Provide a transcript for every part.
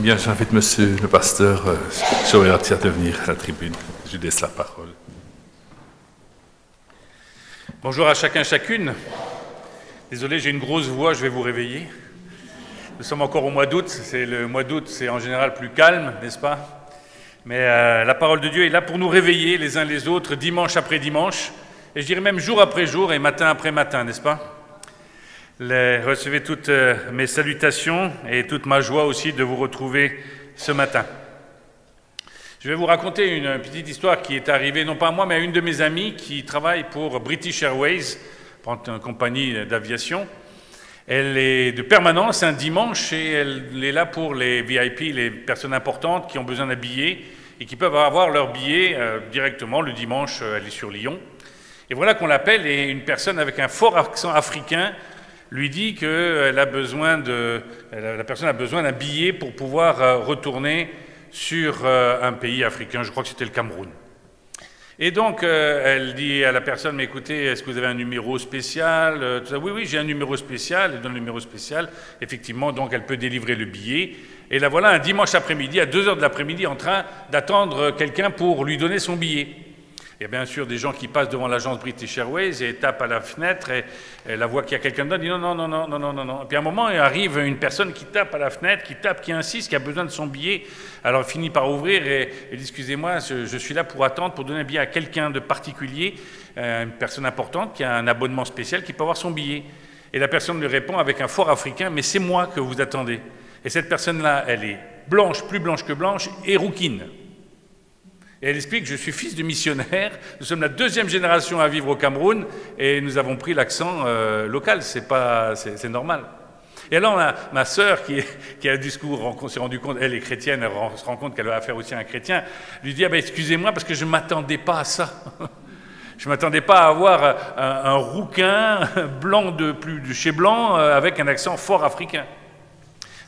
Bien, j'invite monsieur le pasteur Joël à venir à la tribune. Je lui laisse la parole. Bonjour à chacun, chacune. Désolé, j'ai une grosse voix, je vais vous réveiller. Nous sommes encore au mois d'août. Le mois d'août, c'est en général plus calme, n'est-ce pas? Mais la parole de Dieu est là pour nous réveiller les uns les autres, dimanche après dimanche, et je dirais même jour après jour et matin après matin, n'est-ce pas? Recevez toutes mes salutations et toute ma joie aussi de vous retrouver ce matin. Je vais vous raconter une petite histoire qui est arrivée, non pas à moi, mais à une de mes amies qui travaille pour British Airways, une compagnie d'aviation. Elle est de permanence un dimanche et elle est là pour les VIP, les personnes importantes qui ont besoin d'un billet et qui peuvent avoir leur billet directement le dimanche, elle est sur Lyon. Et voilà qu'on l'appelle et une personne avec un fort accent africain lui dit que la personne a besoin d'un billet pour pouvoir retourner sur un pays africain, je crois que c'était le Cameroun. Et donc, elle dit à la personne, mais écoutez, est-ce que vous avez un numéro spécial? Oui, oui, j'ai un numéro spécial, elle donne le numéro spécial, effectivement, donc elle peut délivrer le billet. Et la voilà un dimanche après-midi, à 2 heures de l'après-midi, en train d'attendre quelqu'un pour lui donner son billet. Il y a bien sûr des gens qui passent devant l'agence British Airways et tapent à la fenêtre et la voient qu'il y a quelqu'un dedans, dit non, non, non, non, non, non, non, non. Et puis à un moment, il arrive une personne qui tape à la fenêtre, qui insiste, qui a besoin de son billet. Alors il finit par ouvrir et dit excusez-moi, je suis là pour attendre, pour donner un billet à quelqu'un de particulier, une personne importante qui a un abonnement spécial, qui peut avoir son billet. Et la personne lui répond avec un fort africain, mais c'est moi que vous attendez. Et cette personne-là, elle est blanche, plus blanche que blanche, et rouquine. Et elle explique, je suis fils de missionnaire, nous sommes la 2e génération à vivre au Cameroun et nous avons pris l'accent local, c'est normal. Et alors ma sœur qui a un discours, on s'est rendu compte, elle est chrétienne, elle se rend compte qu'elle a affaire aussi à un chrétien, lui dit, ah ben, excusez-moi parce que je ne m'attendais pas à ça. Je ne m'attendais pas à avoir un rouquin blanc de chez blanc avec un accent fort africain.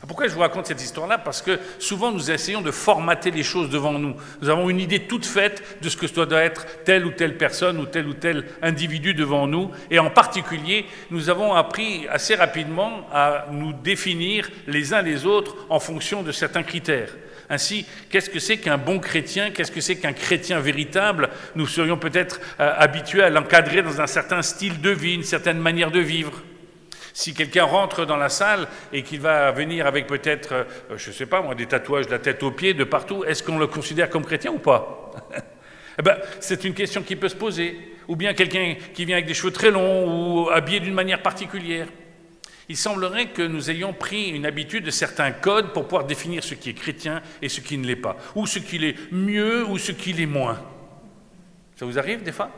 Pourquoi je vous raconte cette histoire-là? Parce que souvent nous essayons de formater les choses devant nous. Nous avons une idée toute faite de ce que doit être telle ou telle personne ou tel individu devant nous. Et en particulier, nous avons appris assez rapidement à nous définir les uns les autres en fonction de certains critères. Ainsi, qu'est-ce que c'est qu'un bon chrétien? Qu'est-ce que c'est qu'un chrétien véritable? Nous serions peut-être habitués à l'encadrer dans un certain style de vie, une certaine manière de vivre. Si quelqu'un rentre dans la salle et qu'il va venir avec peut-être, je ne sais pas moi, des tatouages de la tête aux pieds, de partout, est-ce qu'on le considère comme chrétien ou pas? Eh ben, c'est une question qui peut se poser. Ou bien quelqu'un qui vient avec des cheveux très longs ou habillé d'une manière particulière. Il semblerait que nous ayons pris une habitude de certains codes pour pouvoir définir ce qui est chrétien et ce qui ne l'est pas. Ou ce qui l'est mieux ou ce qui l'est moins. Ça vous arrive des fois?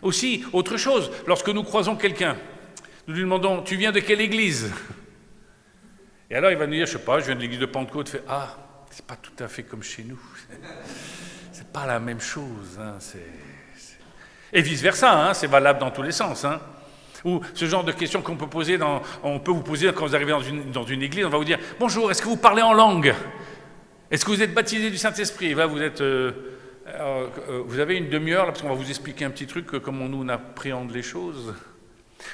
Aussi, autre chose, lorsque nous croisons quelqu'un, nous lui demandons, tu viens de quelle église? Et alors il va nous dire, je ne sais pas, je viens de l'église de Pentecôte. Il fait, ah, c'est pas tout à fait comme chez nous. C'est pas la même chose. Hein, Et vice-versa, hein, c'est valable dans tous les sens. Hein. Ou ce genre de questions qu'on peut poser, on peut vous poser quand vous arrivez dans une église, on va vous dire, bonjour, est-ce que vous parlez en langue? Est-ce que vous êtes baptisé du Saint-Esprit? Là, vous avez une demi-heure, là, parce qu'on va vous expliquer un petit truc, comment nous on appréhende les choses.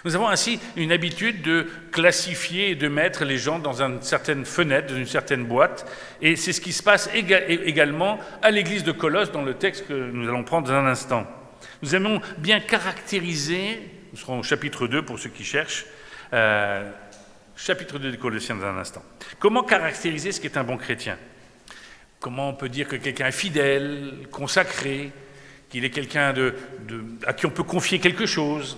Nous avons ainsi une habitude de classifier et de mettre les gens dans une certaine fenêtre, dans une certaine boîte. Et c'est ce qui se passe également à l'église de Colosse, dans le texte que nous allons prendre dans un instant. Nous aimons bien caractériser, nous serons au chapitre 2 pour ceux qui cherchent, chapitre 2 des Colossiens dans un instant. Comment caractériser ce qu'est un bon chrétien? Comment on peut dire que quelqu'un est fidèle, consacré, qu'il est quelqu'un à qui on peut confier quelque chose?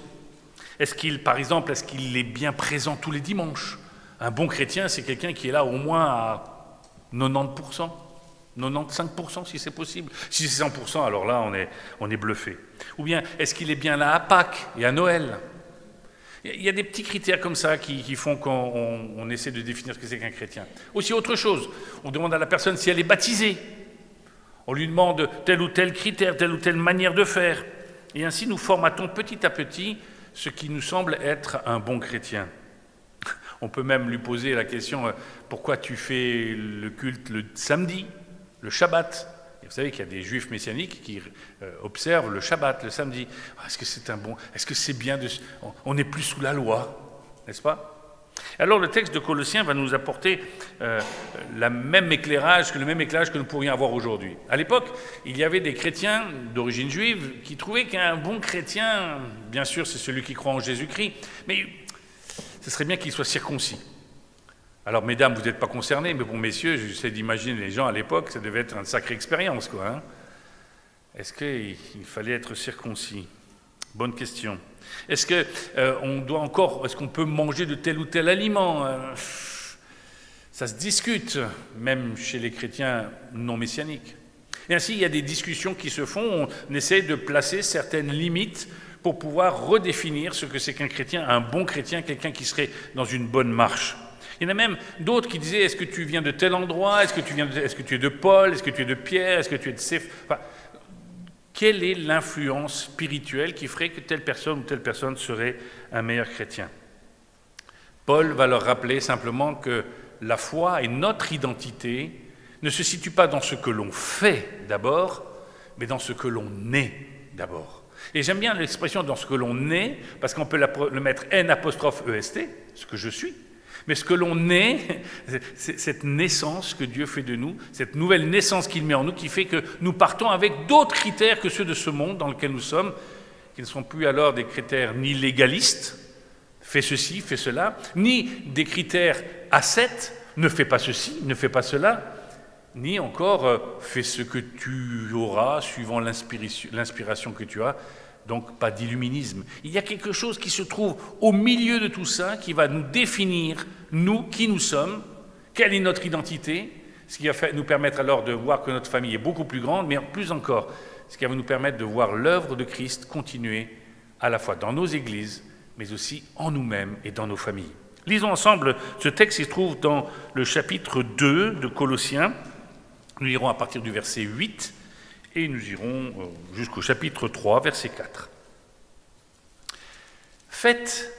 Par exemple, est-ce qu'il est bien présent tous les dimanches? Un bon chrétien, c'est quelqu'un qui est là au moins à 90%, 95% si c'est possible. Si c'est 100%, alors là, on est bluffé. Ou bien, est-ce qu'il est bien là à Pâques et à Noël? Il y a des petits critères comme ça qui font qu'on essaie de définir ce que c'est qu'un chrétien. Aussi, autre chose, on demande à la personne si elle est baptisée. On lui demande tel ou tel critère, telle ou telle manière de faire. Et ainsi, nous formatons petit à petit ce qui nous semble être un bon chrétien. On peut même lui poser la question, pourquoi tu fais le culte le samedi, le Shabbat? Et vous savez qu'il y a des juifs messianiques qui observent le Shabbat, le samedi. Est-ce que c'est bien on n'est plus sous la loi, n'est-ce pas? Alors le texte de Colossiens va nous apporter le même éclairage que nous pourrions avoir aujourd'hui. À l'époque, il y avait des chrétiens d'origine juive qui trouvaient qu'un bon chrétien, bien sûr c'est celui qui croit en Jésus-Christ, mais ce serait bien qu'il soit circoncis. Alors mesdames, vous n'êtes pas concernées, mais bon messieurs, j'essaie d'imaginer les gens à l'époque, ça devait être une sacrée expérience, quoi. Hein. Est-ce qu'il fallait être circoncis? Bonne question. Est-ce qu'on peut manger de tel ou tel aliment? Ça se discute, même chez les chrétiens non messianiques. Et ainsi, il y a des discussions qui se font, on essaie de placer certaines limites pour pouvoir redéfinir ce que c'est qu'un chrétien, un bon chrétien, quelqu'un qui serait dans une bonne marche. Il y en a même d'autres qui disaient, est-ce que tu viens de tel endroit? Est-ce que tu es de Paul? Est-ce que tu es de Pierre? Est-ce que tu es de Céph? Enfin, quelle est l'influence spirituelle qui ferait que telle personne ou telle personne serait un meilleur chrétien? Paul va leur rappeler simplement que la foi et notre identité ne se situent pas dans ce que l'on fait d'abord, mais dans ce que l'on est d'abord. Et j'aime bien l'expression dans ce que l'on est, parce qu'on peut le mettre N'(EST, ce que je suis. Mais ce que l'on est, c'est cette naissance que Dieu fait de nous, cette nouvelle naissance qu'il met en nous, qui fait que nous partons avec d'autres critères que ceux de ce monde dans lequel nous sommes, qui ne sont plus alors des critères ni légalistes, fais ceci, fais cela, ni des critères ascètes, ne fais pas ceci, ne fais pas cela, ni encore fais ce que tu auras suivant l'inspiration que tu as. Donc pas d'illuminisme. Il y a quelque chose qui se trouve au milieu de tout ça, qui va nous définir, nous, qui nous sommes, quelle est notre identité, ce qui va nous permettre alors de voir que notre famille est beaucoup plus grande, mais plus encore, ce qui va nous permettre de voir l'œuvre de Christ continuer à la fois dans nos églises, mais aussi en nous-mêmes et dans nos familles. Lisons ensemble ce texte qui se trouve dans le chapitre 2 de Colossiens. Nous lirons à partir du verset 8, et nous irons jusqu'au chapitre 3, verset 4. Faites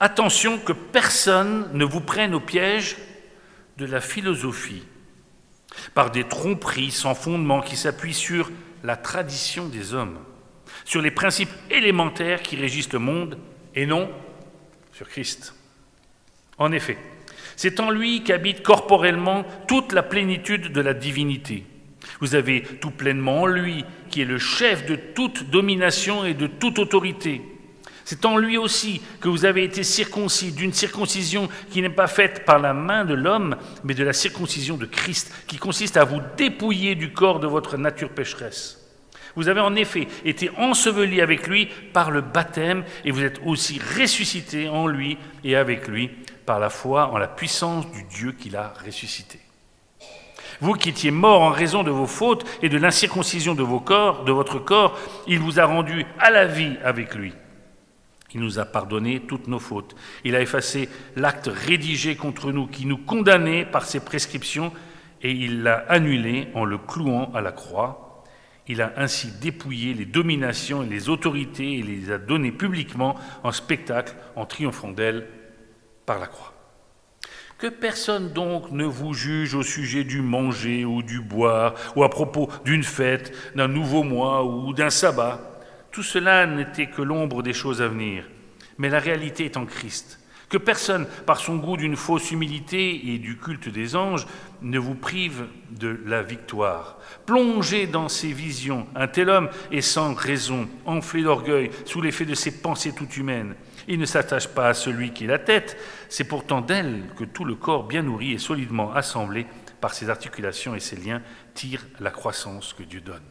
attention que personne ne vous prenne au piège de la philosophie, par des tromperies sans fondement qui s'appuient sur la tradition des hommes, sur les principes élémentaires qui régissent le monde, et non sur Christ. En effet, c'est en lui qu'habite corporellement toute la plénitude de la divinité. Vous avez tout pleinement en lui, qui est le chef de toute domination et de toute autorité. C'est en lui aussi que vous avez été circoncis, d'une circoncision qui n'est pas faite par la main de l'homme, mais de la circoncision de Christ, qui consiste à vous dépouiller du corps de votre nature pécheresse. Vous avez en effet été ensevelis avec lui par le baptême, et vous êtes aussi ressuscités en lui et avec lui par la foi en la puissance du Dieu qui l'a ressuscité. Vous qui étiez morts en raison de vos fautes et de l'incirconcision de votre corps, il vous a rendus à la vie avec lui. Il nous a pardonné toutes nos fautes. Il a effacé l'acte rédigé contre nous qui nous condamnait par ses prescriptions et il l'a annulé en le clouant à la croix. Il a ainsi dépouillé les dominations et les autorités et les a données publiquement en spectacle en triomphant d'elles par la croix. Que personne donc ne vous juge au sujet du manger ou du boire, ou à propos d'une fête, d'un nouveau mois ou d'un sabbat. Tout cela n'était que l'ombre des choses à venir, mais la réalité est en Christ. Que personne, par son goût d'une fausse humilité et du culte des anges, ne vous prive de la victoire. Plongé dans ses visions, un tel homme est sans raison, enflé d'orgueil, sous l'effet de ses pensées toutes humaines. Il ne s'attache pas à celui qui est la tête, c'est pourtant d'elle que tout le corps bien nourri et solidement assemblé par ses articulations et ses liens tire la croissance que Dieu donne.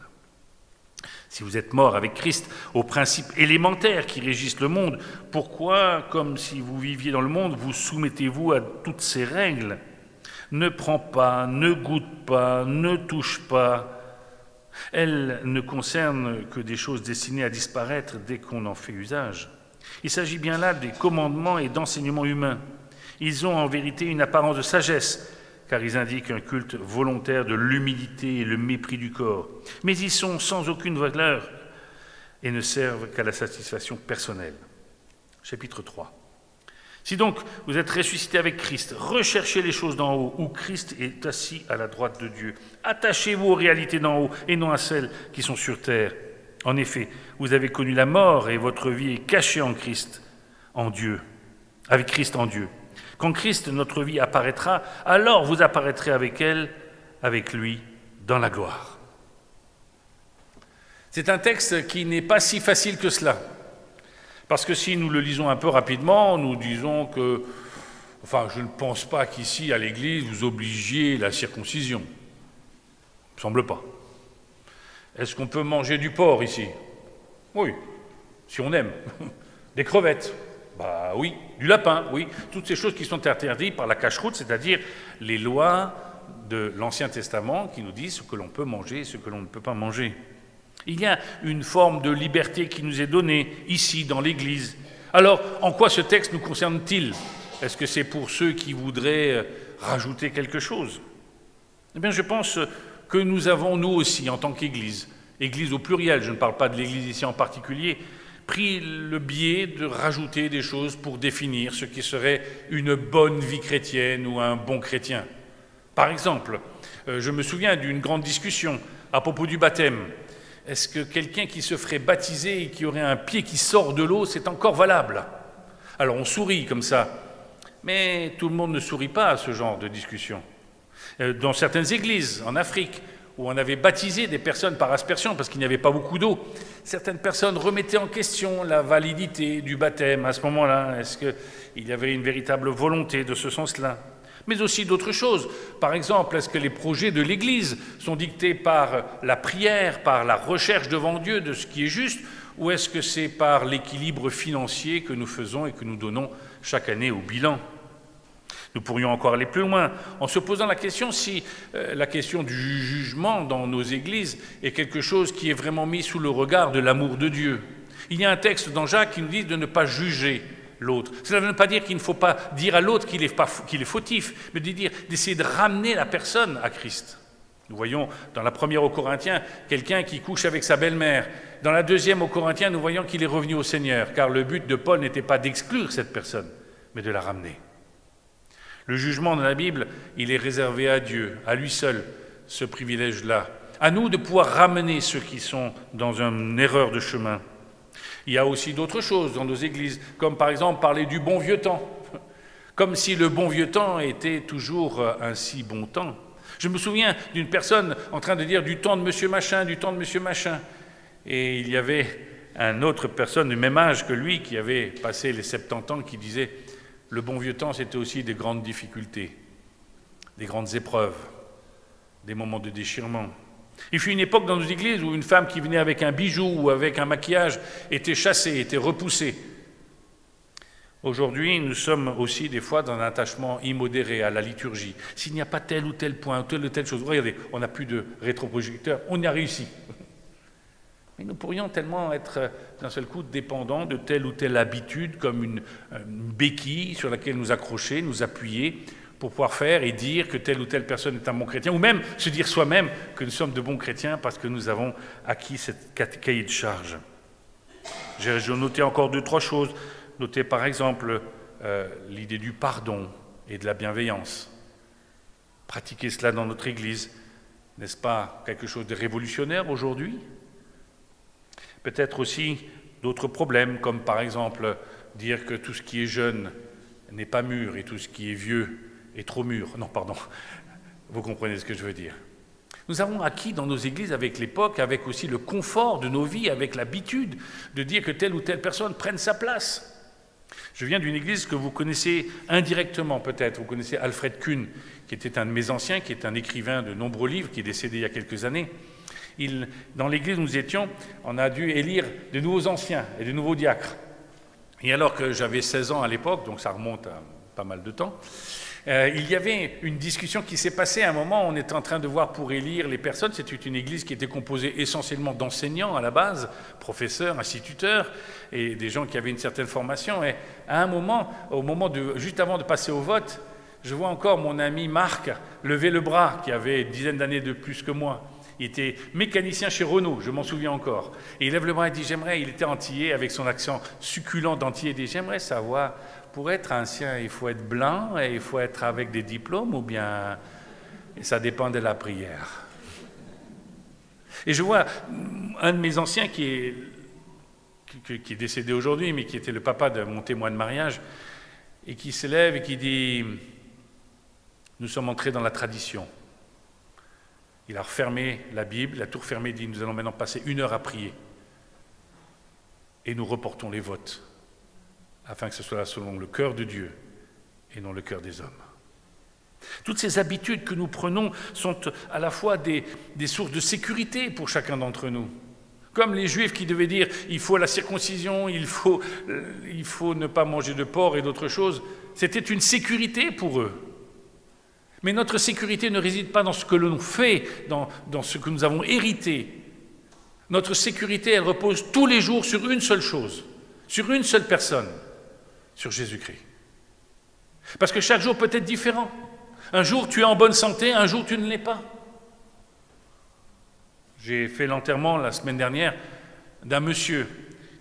Si vous êtes morts avec Christ aux principes élémentaires qui régissent le monde, pourquoi, comme si vous viviez dans le monde, vous soumettez-vous à toutes ces règles? Ne prends pas, ne goûte pas, ne touche pas. Elles ne concernent que des choses destinées à disparaître dès qu'on en fait usage. Il s'agit bien là des commandements et d'enseignements humains. Ils ont en vérité une apparence de sagesse, car ils indiquent un culte volontaire de l'humilité et le mépris du corps. Mais ils sont sans aucune valeur et ne servent qu'à la satisfaction personnelle. Chapitre 3. Si donc vous êtes ressuscités avec Christ, recherchez les choses d'en haut, où Christ est assis à la droite de Dieu. Attachez-vous aux réalités d'en haut et non à celles qui sont sur terre. En effet, vous avez connu la mort et votre vie est cachée en Christ, en Dieu, avec Christ en Dieu. Quand Christ, notre vie, apparaîtra, alors vous apparaîtrez avec elle, avec lui, dans la gloire. C'est un texte qui n'est pas si facile que cela. Parce que si nous le lisons un peu rapidement, nous disons que, enfin, je ne pense pas qu'ici, à l'Église, vous obligiez la circoncision. Il ne me semble pas. Est-ce qu'on peut manger du porc ici? Oui, si on aime. Des crevettes? Bah oui. Du lapin? Oui. Toutes ces choses qui sont interdites par la cacheroute, c'est-à-dire les lois de l'Ancien Testament qui nous disent ce que l'on peut manger et ce que l'on ne peut pas manger. Il y a une forme de liberté qui nous est donnée ici, dans l'Église. Alors, en quoi ce texte nous concerne-t-il? Est-ce que c'est pour ceux qui voudraient rajouter quelque chose? Eh bien, je pense que nous avons, nous aussi, en tant qu'Église, Église au pluriel, je ne parle pas de l'Église ici en particulier, pris le biais de rajouter des choses pour définir ce qui serait une bonne vie chrétienne ou un bon chrétien. Par exemple, je me souviens d'une grande discussion à propos du baptême. Est-ce que quelqu'un qui se ferait baptiser et qui aurait un pied qui sort de l'eau, c'est encore valable? Alors on sourit comme ça, mais tout le monde ne sourit pas à ce genre de discussion. Dans certaines églises, en Afrique, où on avait baptisé des personnes par aspersion parce qu'il n'y avait pas beaucoup d'eau, certaines personnes remettaient en question la validité du baptême à ce moment-là. Est-ce qu'il y avait une véritable volonté de ce sens-là? Mais aussi d'autres choses. Par exemple, est-ce que les projets de l'Église sont dictés par la prière, par la recherche devant Dieu de ce qui est juste, ou est-ce que c'est par l'équilibre financier que nous faisons et que nous donnons chaque année au bilan? Nous pourrions encore aller plus loin en se posant la question si la question du jugement dans nos églises est quelque chose qui est vraiment mis sous le regard de l'amour de Dieu. Il y a un texte dans Jacques qui nous dit de ne pas juger l'autre. Cela ne veut pas dire qu'il ne faut pas dire à l'autre qu'il est fautif, mais d'essayer de ramener la personne à Christ. Nous voyons dans la première aux Corinthiens quelqu'un qui couche avec sa belle-mère. Dans la deuxième aux Corinthiens, nous voyons qu'il est revenu au Seigneur, car le but de Paul n'était pas d'exclure cette personne, mais de la ramener. Le jugement dans la Bible, il est réservé à Dieu, à lui seul, ce privilège-là. À nous de pouvoir ramener ceux qui sont dans une erreur de chemin. Il y a aussi d'autres choses dans nos églises, comme par exemple parler du bon vieux temps, comme si le bon vieux temps était toujours un si bon temps. Je me souviens d'une personne en train de dire du temps de monsieur machin, du temps de monsieur machin. Et il y avait une autre personne du même âge que lui qui avait passé les 70 ans qui disait « le bon vieux temps, c'était aussi des grandes difficultés, des grandes épreuves, des moments de déchirement ». Il fut une époque dans nos églises où une femme qui venait avec un bijou ou avec un maquillage était chassée, était repoussée. Aujourd'hui, nous sommes aussi des fois dans un attachement immodéré à la liturgie. S'il n'y a pas tel ou tel point, telle ou telle chose, regardez, on n'a plus de rétroprojecteur, on y a réussi. Mais nous pourrions tellement être d'un seul coup dépendants de telle ou telle habitude, comme une béquille sur laquelle nous accrocher, nous appuyer, pour pouvoir faire et dire que telle ou telle personne est un bon chrétien, ou même se dire soi-même que nous sommes de bons chrétiens parce que nous avons acquis cette cahier de charge. J'ai noté encore 2-3 choses. Notez par exemple l'idée du pardon et de la bienveillance. Pratiquer cela dans notre Église, n'est-ce pas quelque chose de révolutionnaire aujourd'hui? Peut-être aussi d'autres problèmes, comme par exemple dire que tout ce qui est jeune n'est pas mûr et tout ce qui est vieux est trop mûr. Non, pardon, vous comprenez ce que je veux dire. Nous avons acquis dans nos églises avec l'époque, avec aussi le confort de nos vies, avec l'habitude de dire que telle ou telle personne prenne sa place. Je viens d'une église que vous connaissez indirectement peut-être. Vous connaissez Alfred Kuhn, qui était un de mes anciens, qui est un écrivain de nombreux livres, qui est décédé il y a quelques années. Dans l'église où nous étions, on a dû élire de nouveaux anciens et de nouveaux diacres. Et alors que j'avais 16 ans à l'époque, donc ça remonte à pas mal de temps, il y avait une discussion qui s'est passée à un moment, on était en train de voir pour élire les personnes, c'était une église qui était composée essentiellement d'enseignants à la base, professeurs, instituteurs, et des gens qui avaient une certaine formation, et à un moment, juste avant de passer au vote, je vois encore mon ami Marc lever le bras, qui avait une dizaine d'années de plus que moi. Il était mécanicien chez Renault, je m'en souviens encore. Et il lève le bras et dit, il était antillais, avec son accent succulent d'antillais, il dit, j'aimerais savoir, pour être ancien, il faut être blanc et il faut être avec des diplômes ou bien ça dépend de la prière. Et je vois un de mes anciens qui est décédé aujourd'hui, mais qui était le papa de mon témoin de mariage, et qui s'élève et qui dit « Nous sommes entrés dans la tradition ». Il a refermé la Bible, il a tout refermé, il dit « Nous allons maintenant passer 1 heure à prier. Et nous reportons les votes, afin que ce soit selon le cœur de Dieu et non le cœur des hommes. » Toutes ces habitudes que nous prenons sont à la fois des sources de sécurité pour chacun d'entre nous. Comme les Juifs qui devaient dire « il faut la circoncision, il faut ne pas manger de porc et d'autres choses », c'était une sécurité pour eux. Mais notre sécurité ne réside pas dans ce que l'on fait, dans ce que nous avons hérité. Notre sécurité, elle repose tous les jours sur une seule chose, sur une seule personne, sur Jésus-Christ. Parce que chaque jour peut être différent. Un jour, tu es en bonne santé, un jour, tu ne l'es pas. J'ai fait l'enterrement la semaine dernière d'un monsieur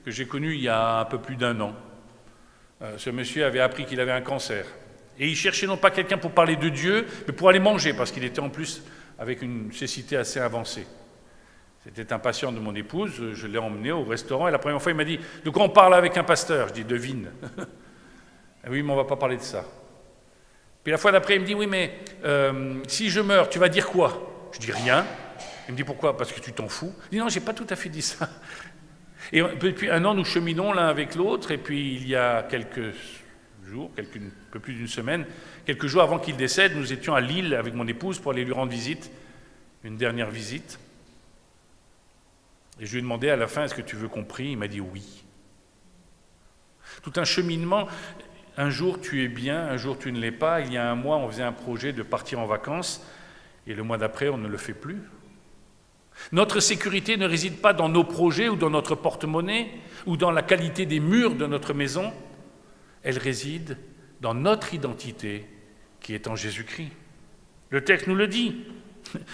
que j'ai connu il y a un peu plus d'1 an. Ce monsieur avait appris qu'il avait un cancer. Et il cherchait non pas quelqu'un pour parler de Dieu, mais pour aller manger, parce qu'il était en plus avec une cécité assez avancée. C'était un patient de mon épouse, je l'ai emmené au restaurant, et la première fois, il m'a dit « De quoi on parle avec un pasteur ?» Je dis « Devine. » Oui, mais on ne va pas parler de ça. Puis la fois d'après, il me dit « Oui, mais si je meurs, tu vas dire quoi ?» Je dis « Rien. » Il me dit « Pourquoi ? Parce que tu t'en fous. » Je dis « Non, je n'ai pas tout à fait dit ça. » Et depuis 1 an, nous cheminons l'un avec l'autre, et puis il y a quelques jours, un peu plus d'1 semaine, quelques jours avant qu'il décède, nous étions à Lille avec mon épouse pour aller lui rendre visite, une dernière visite. Et je lui ai demandé à la fin, est-ce que tu veux qu'on prie ? Il m'a dit oui. Tout un cheminement, un jour tu es bien, un jour tu ne l'es pas. Il y a 1 mois, on faisait un projet de partir en vacances, et le mois d'après, on ne le fait plus. Notre sécurité ne réside pas dans nos projets ou dans notre porte-monnaie, ou dans la qualité des murs de notre maison. Elle réside dans notre identité qui est en Jésus-Christ. Le texte nous le dit.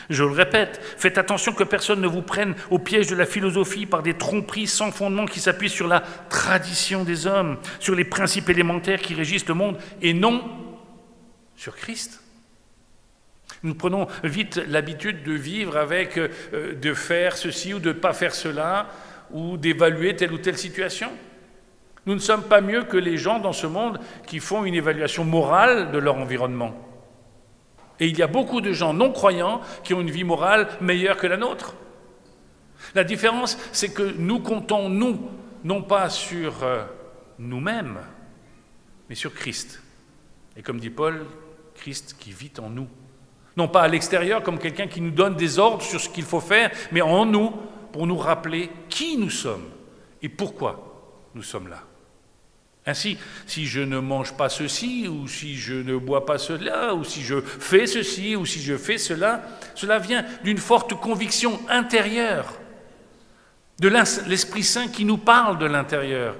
Je le répète, faites attention que personne ne vous prenne au piège de la philosophie par des tromperies sans fondement qui s'appuient sur la tradition des hommes, sur les principes élémentaires qui régissent le monde, et non sur Christ. Nous prenons vite l'habitude de vivre avec, de faire ceci ou de ne pas faire cela, ou d'évaluer telle ou telle situation. Nous ne sommes pas mieux que les gens dans ce monde qui font une évaluation morale de leur environnement. Et il y a beaucoup de gens non-croyants qui ont une vie morale meilleure que la nôtre. La différence, c'est que nous comptons, nous, non pas sur nous-mêmes, mais sur Christ. Et comme dit Paul, Christ qui vit en nous. Non pas à l'extérieur, comme quelqu'un qui nous donne des ordres sur ce qu'il faut faire, mais en nous, pour nous rappeler qui nous sommes et pourquoi nous sommes là. Ainsi, si je ne mange pas ceci, ou si je ne bois pas cela, ou si je fais ceci, ou si je fais cela, cela vient d'une forte conviction intérieure, de l'Esprit Saint qui nous parle de l'intérieur,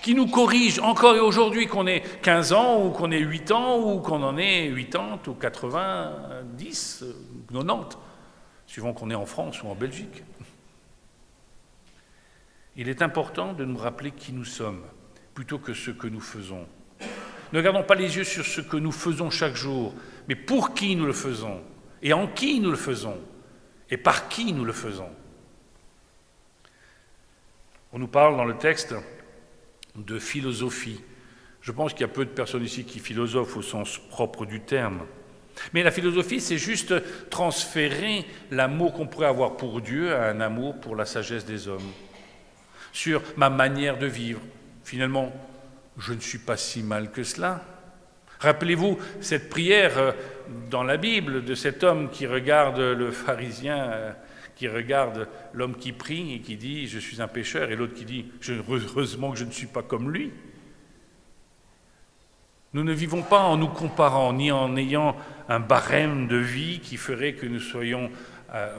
qui nous corrige encore et aujourd'hui, qu'on ait 15 ans, ou qu'on ait 8 ans, ou qu'on en ait 80, ou 90, 90, suivant qu'on est en France ou en Belgique. Il est important de nous rappeler qui nous sommes, plutôt que ce que nous faisons. Ne gardons pas les yeux sur ce que nous faisons chaque jour, mais pour qui nous le faisons, et en qui nous le faisons, et par qui nous le faisons. On nous parle dans le texte de philosophie. Je pense qu'il y a peu de personnes ici qui philosophent au sens propre du terme. Mais la philosophie, c'est juste transférer l'amour qu'on pourrait avoir pour Dieu à un amour pour la sagesse des hommes, sur ma manière de vivre. Finalement, je ne suis pas si mal que cela. Rappelez-vous cette prière dans la Bible de cet homme qui regarde le pharisien, qui regarde l'homme qui prie et qui dit « Je suis un pécheur » et l'autre qui dit « Heureusement que je ne suis pas comme lui ». Nous ne vivons pas en nous comparant, ni en ayant un barème de vie qui ferait que nous soyons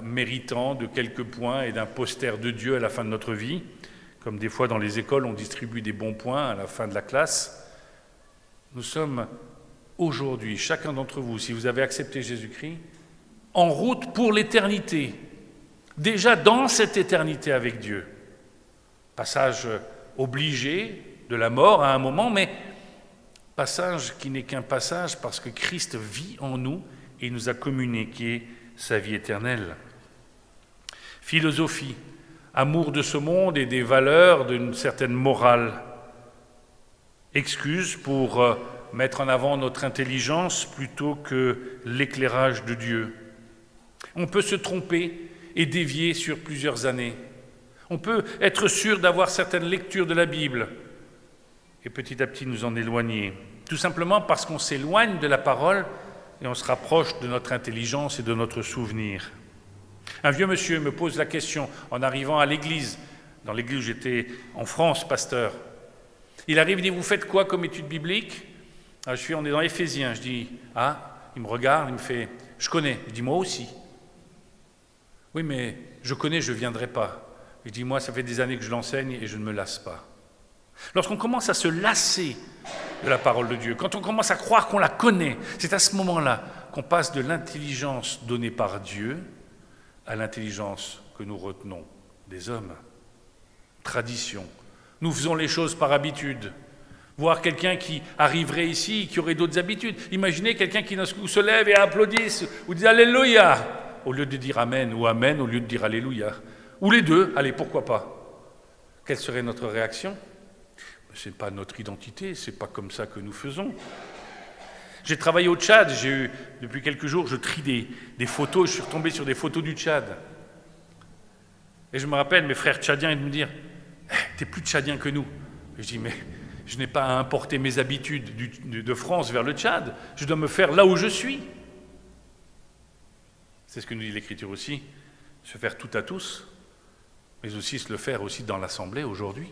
méritants de quelques points et d'un poster de Dieu à la fin de notre vie. Comme des fois dans les écoles, on distribue des bons points à la fin de la classe. Nous sommes aujourd'hui, chacun d'entre vous, si vous avez accepté Jésus-Christ, en route pour l'éternité, déjà dans cette éternité avec Dieu. Passage obligé de la mort à un moment, mais passage qui n'est qu'un passage parce que Christ vit en nous et nous a communiqué sa vie éternelle. Philosophie. Amour de ce monde et des valeurs d'une certaine morale. Excuse pour mettre en avant notre intelligence plutôt que l'éclairage de Dieu. On peut se tromper et dévier sur plusieurs années. On peut être sûr d'avoir certaines lectures de la Bible et petit à petit nous en éloigner. Tout simplement parce qu'on s'éloigne de la parole et on se rapproche de notre intelligence et de notre souvenir. Un vieux monsieur me pose la question en arrivant à l'église, dans l'église où j'étais en France, pasteur. Il arrive, il dit, vous faites quoi comme étude biblique? On est dans Éphésiens. Je dis, il me regarde, il me fait, je connais. Je dis, moi aussi. Oui, mais je connais, je ne viendrai pas. Il dit, moi, ça fait des années que je l'enseigne et je ne me lasse pas. Lorsqu'on commence à se lasser de la parole de Dieu, quand on commence à croire qu'on la connaît, c'est à ce moment-là qu'on passe de l'intelligence donnée par Dieu à l'intelligence que nous retenons des hommes. Tradition. Nous faisons les choses par habitude. Voir quelqu'un qui arriverait ici, qui aurait d'autres habitudes. Imaginez quelqu'un qui se lève et applaudisse ou dit Alléluia, au lieu de dire Amen, ou Amen au lieu de dire Alléluia. Ou les deux, allez, pourquoi pas? Quelle serait notre réaction? Ce n'est pas notre identité, ce n'est pas comme ça que nous faisons. J'ai travaillé au Tchad, depuis quelques jours, je trie des photos, je suis retombé sur des photos du Tchad. Et je me rappelle mes frères tchadiens me dire « T'es plus tchadien que nous ». Et je dis « Mais je n'ai pas à importer mes habitudes de France vers le Tchad, je dois me faire là où je suis ». C'est ce que nous dit l'Écriture aussi, se faire tout à tous, mais aussi se le faire aussi dans l'Assemblée aujourd'hui.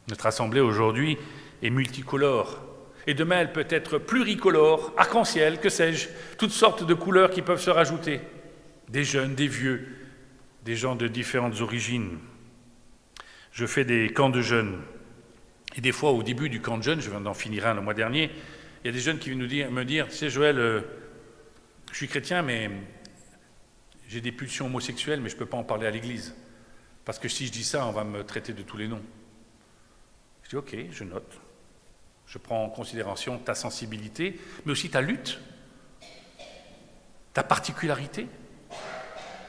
Notre Assemblée aujourd'hui est multicolore. Et demain, elle peut être pluricolore, arc-en-ciel, que sais-je, toutes sortes de couleurs qui peuvent se rajouter. Des jeunes, des vieux, des gens de différentes origines. Je fais des camps de jeunes. Et des fois, au début du camp de jeunes, je viens d'en finir un le mois dernier, il y a des jeunes qui viennent me dire, tu sais Joël, je suis chrétien, mais j'ai des pulsions homosexuelles, mais je ne peux pas en parler à l'église. Parce que si je dis ça, on va me traiter de tous les noms. Je dis ok, je note. Je prends en considération ta sensibilité, mais aussi ta lutte, ta particularité,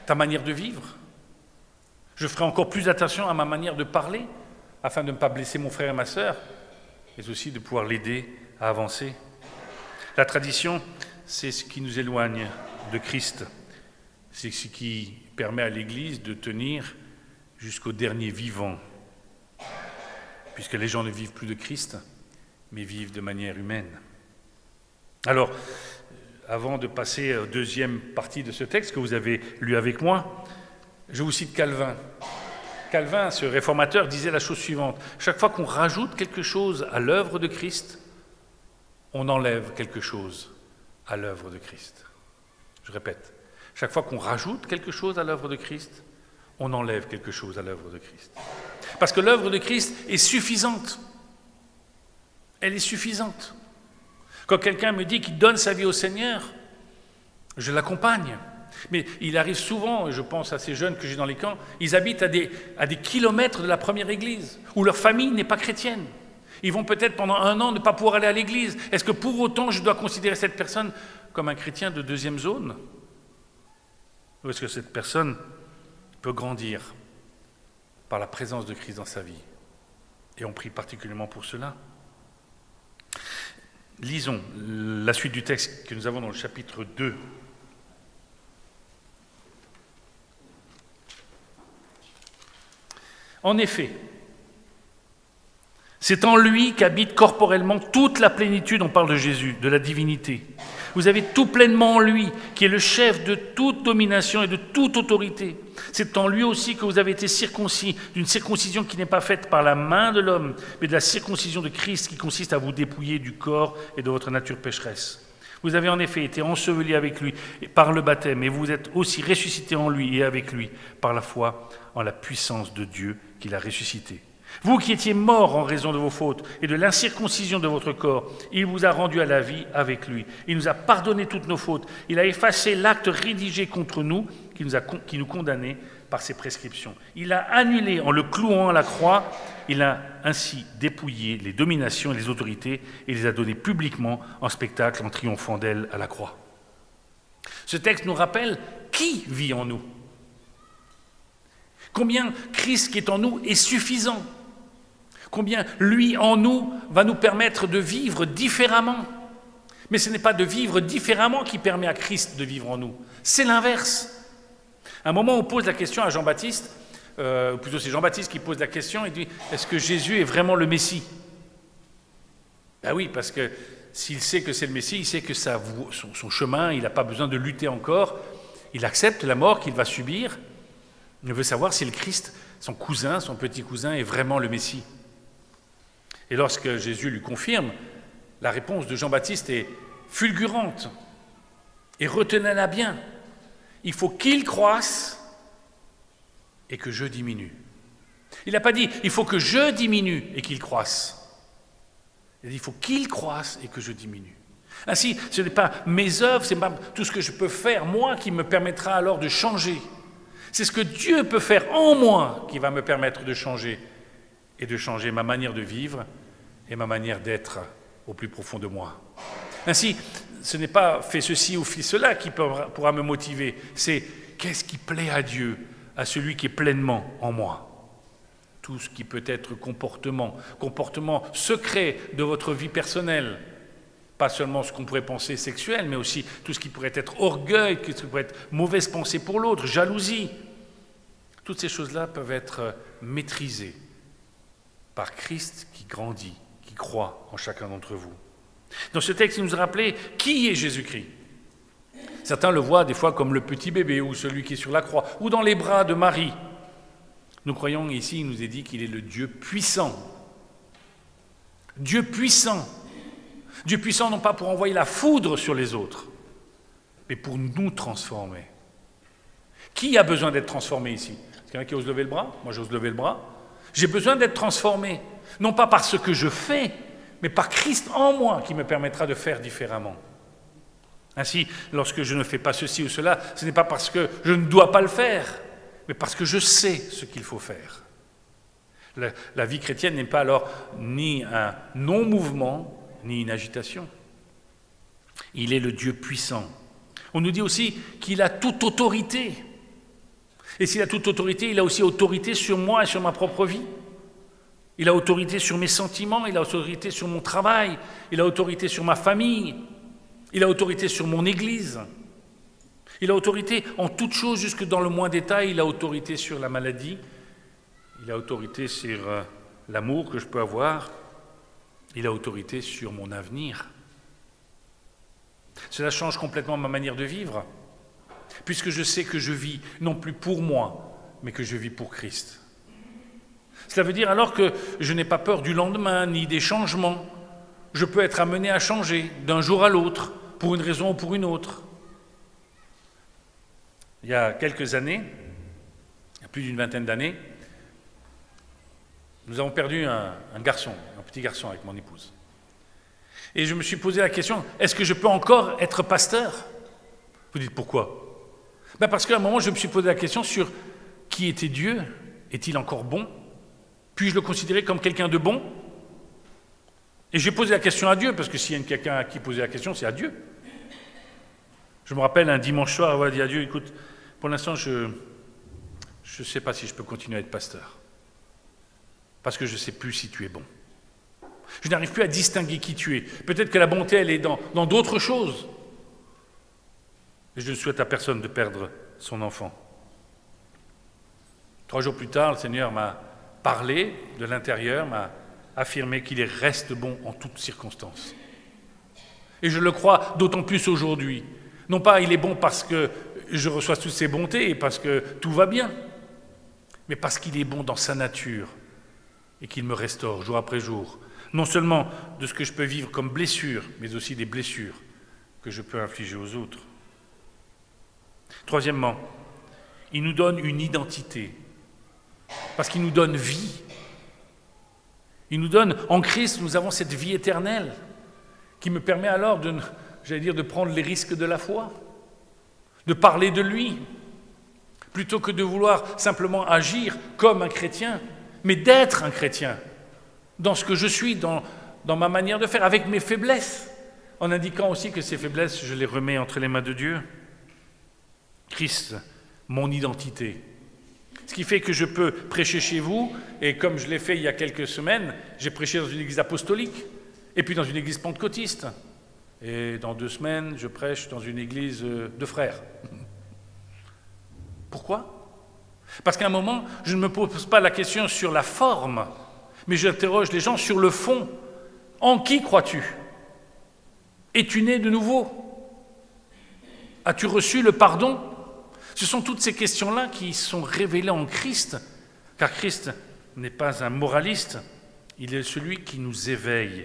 ta manière de vivre. Je ferai encore plus attention à ma manière de parler, afin de ne pas blesser mon frère et ma sœur, mais aussi de pouvoir l'aider à avancer. La tradition, c'est ce qui nous éloigne de Christ. C'est ce qui permet à l'Église de tenir jusqu'au dernier vivant, puisque les gens ne vivent plus de Christ, mais vivent de manière humaine. Alors, avant de passer à la deuxième partie de ce texte que vous avez lu avec moi, je vous cite Calvin. Calvin, ce réformateur, disait la chose suivante. Chaque fois qu'on rajoute quelque chose à l'œuvre de Christ, on enlève quelque chose à l'œuvre de Christ. Je répète, chaque fois qu'on rajoute quelque chose à l'œuvre de Christ, on enlève quelque chose à l'œuvre de Christ. Parce que l'œuvre de Christ est suffisante. Elle est suffisante. Quand quelqu'un me dit qu'il donne sa vie au Seigneur, je l'accompagne. Mais il arrive souvent, et je pense à ces jeunes que j'ai dans les camps, ils habitent à des kilomètres de la première église, où leur famille n'est pas chrétienne. Ils vont peut-être pendant 1 an ne pas pouvoir aller à l'église. Est-ce que pour autant je dois considérer cette personne comme un chrétien de deuxième zone? Ou est-ce que cette personne peut grandir par la présence de Christ dans sa vie? Et on prie particulièrement pour cela. Lisons la suite du texte que nous avons dans le chapitre 2. En effet, c'est en lui qu'habite corporellement toute la plénitude, on parle de Jésus, de la divinité. Vous avez tout pleinement en lui, qui est le chef de toute domination et de toute autorité. C'est en lui aussi que vous avez été circoncis, d'une circoncision qui n'est pas faite par la main de l'homme, mais de la circoncision de Christ qui consiste à vous dépouiller du corps et de votre nature pécheresse. Vous avez en effet été ensevelis avec lui par le baptême, et vous êtes aussi ressuscités en lui et avec lui par la foi en la puissance de Dieu qui l'a ressuscité. Vous qui étiez morts en raison de vos fautes et de l'incirconcision de votre corps, il vous a rendus à la vie avec lui. Il nous a pardonné toutes nos fautes. Il a effacé l'acte rédigé contre nous qui nous condamnait par ses prescriptions. Il a annulé en le clouant à la croix. Il a ainsi dépouillé les dominations et les autorités et les a données publiquement en spectacle en triomphant d'elles à la croix. Ce texte nous rappelle qui vit en nous. Combien Christ qui est en nous est suffisant. Combien lui en nous va nous permettre de vivre différemment. Mais ce n'est pas de vivre différemment qui permet à Christ de vivre en nous, c'est l'inverse. À un moment, on pose la question à Jean-Baptiste, plutôt c'est Jean-Baptiste qui pose la question, il dit « Est-ce que Jésus est vraiment le Messie ?» Ben oui, parce que s'il sait que c'est le Messie, il sait que son chemin, il n'a pas besoin de lutter encore, il accepte la mort qu'il va subir, il veut savoir si le Christ, son cousin, son petit cousin, est vraiment le Messie. Et lorsque Jésus lui confirme, la réponse de Jean-Baptiste est fulgurante. Et retenez-la bien. Il faut qu'il croisse et que je diminue. Il n'a pas dit « il faut que je diminue et qu'il croisse ». Il a dit « il faut qu'il croisse et que je diminue ». Ainsi, ce n'est pas mes œuvres, ce n'est pas tout ce que je peux faire, moi, qui me permettra alors de changer. C'est ce que Dieu peut faire en moi qui va me permettre de changer et de changer ma manière de vivre et ma manière d'être au plus profond de moi. Ainsi, ce n'est pas « fais ceci ou fais cela » qui pourra me motiver, c'est « qu'est-ce qui plaît à Dieu, à celui qui est pleinement en moi ?» Tout ce qui peut être comportement secret de votre vie personnelle, pas seulement ce qu'on pourrait penser sexuel, mais aussi tout ce qui pourrait être orgueil, tout ce qui pourrait être mauvaise pensée pour l'autre, jalousie. Toutes ces choses-là peuvent être maîtrisées par Christ qui grandit, qui croit en chacun d'entre vous. Dans ce texte, il nous a rappelé qui est Jésus-Christ. Certains le voient des fois comme le petit bébé ou celui qui est sur la croix ou dans les bras de Marie. Nous croyons ici, il nous est dit qu'il est le Dieu puissant. Dieu puissant. Dieu puissant non pas pour envoyer la foudre sur les autres, mais pour nous transformer. Qui a besoin d'être transformé ici? Est-ce qu'il y en a qui osent lever le bras? Moi, j'ose lever le bras. J'ai besoin d'être transformé, non pas par ce que je fais, mais par Christ en moi qui me permettra de faire différemment. Ainsi, lorsque je ne fais pas ceci ou cela, ce n'est pas parce que je ne dois pas le faire, mais parce que je sais ce qu'il faut faire. La vie chrétienne n'est pas alors ni un non-mouvement, ni une agitation. Il est le Dieu puissant. On nous dit aussi qu'il a toute autorité. Et s'il a toute autorité, il a aussi autorité sur moi et sur ma propre vie. Il a autorité sur mes sentiments, il a autorité sur mon travail, il a autorité sur ma famille, il a autorité sur mon Église. Il a autorité en toutes choses, jusque dans le moins détail. Il a autorité sur la maladie, il a autorité sur l'amour que je peux avoir, il a autorité sur mon avenir. Cela change complètement ma manière de vivre, puisque je sais que je vis non plus pour moi, mais que je vis pour Christ. Cela veut dire alors que je n'ai pas peur du lendemain, ni des changements. Je peux être amené à changer d'un jour à l'autre, pour une raison ou pour une autre. Il y a quelques années, il y a plus d'une vingtaine d'années, nous avons perdu un petit garçon avec mon épouse. Et je me suis posé la question, est-ce que je peux encore être pasteur? Vous dites pourquoi? Parce qu'à un moment, je me suis posé la question sur qui était Dieu. Est-il encore bon? Puis-je le considérer comme quelqu'un de bon? Et j'ai posé la question à Dieu, parce que s'il y a quelqu'un à qui poser la question, c'est à Dieu. Je me rappelle un dimanche soir avoir dit à Dieu, écoute, pour l'instant, je ne sais pas si je peux continuer à être pasteur. Parce que je ne sais plus si tu es bon. Je n'arrive plus à distinguer qui tu es. Peut-être que la bonté, elle est dans d'autres choses. Et je ne souhaite à personne de perdre son enfant. 3 jours plus tard, le Seigneur m'a parlé de l'intérieur, m'a affirmé qu'il reste bon en toutes circonstances. Et je le crois d'autant plus aujourd'hui. Non pas il est bon parce que je reçois toutes ses bontés et parce que tout va bien, mais parce qu'il est bon dans sa nature et qu'il me restaure jour après jour, non seulement de ce que je peux vivre comme blessure, mais aussi des blessures que je peux infliger aux autres. Troisièmement, il nous donne une identité, parce qu'il nous donne vie. Il nous donne, en Christ, nous avons cette vie éternelle qui me permet alors de prendre les risques de la foi, de parler de lui, plutôt que de vouloir simplement agir comme un chrétien, mais d'être un chrétien, dans ce que je suis, dans ma manière de faire, avec mes faiblesses, en indiquant aussi que ces faiblesses, je les remets entre les mains de Dieu. Christ, mon identité. Ce qui fait que je peux prêcher chez vous, et comme je l'ai fait il y a quelques semaines, j'ai prêché dans une église apostolique, et puis dans une église pentecôtiste. Et dans 2 semaines, je prêche dans une église de frères. Pourquoi? Parce qu'à un moment, je ne me pose pas la question sur la forme, mais j'interroge les gens sur le fond. En qui crois-tu? Es-tu né de nouveau? As-tu reçu le pardon? Ce sont toutes ces questions-là qui sont révélées en Christ, car Christ n'est pas un moraliste, il est celui qui nous éveille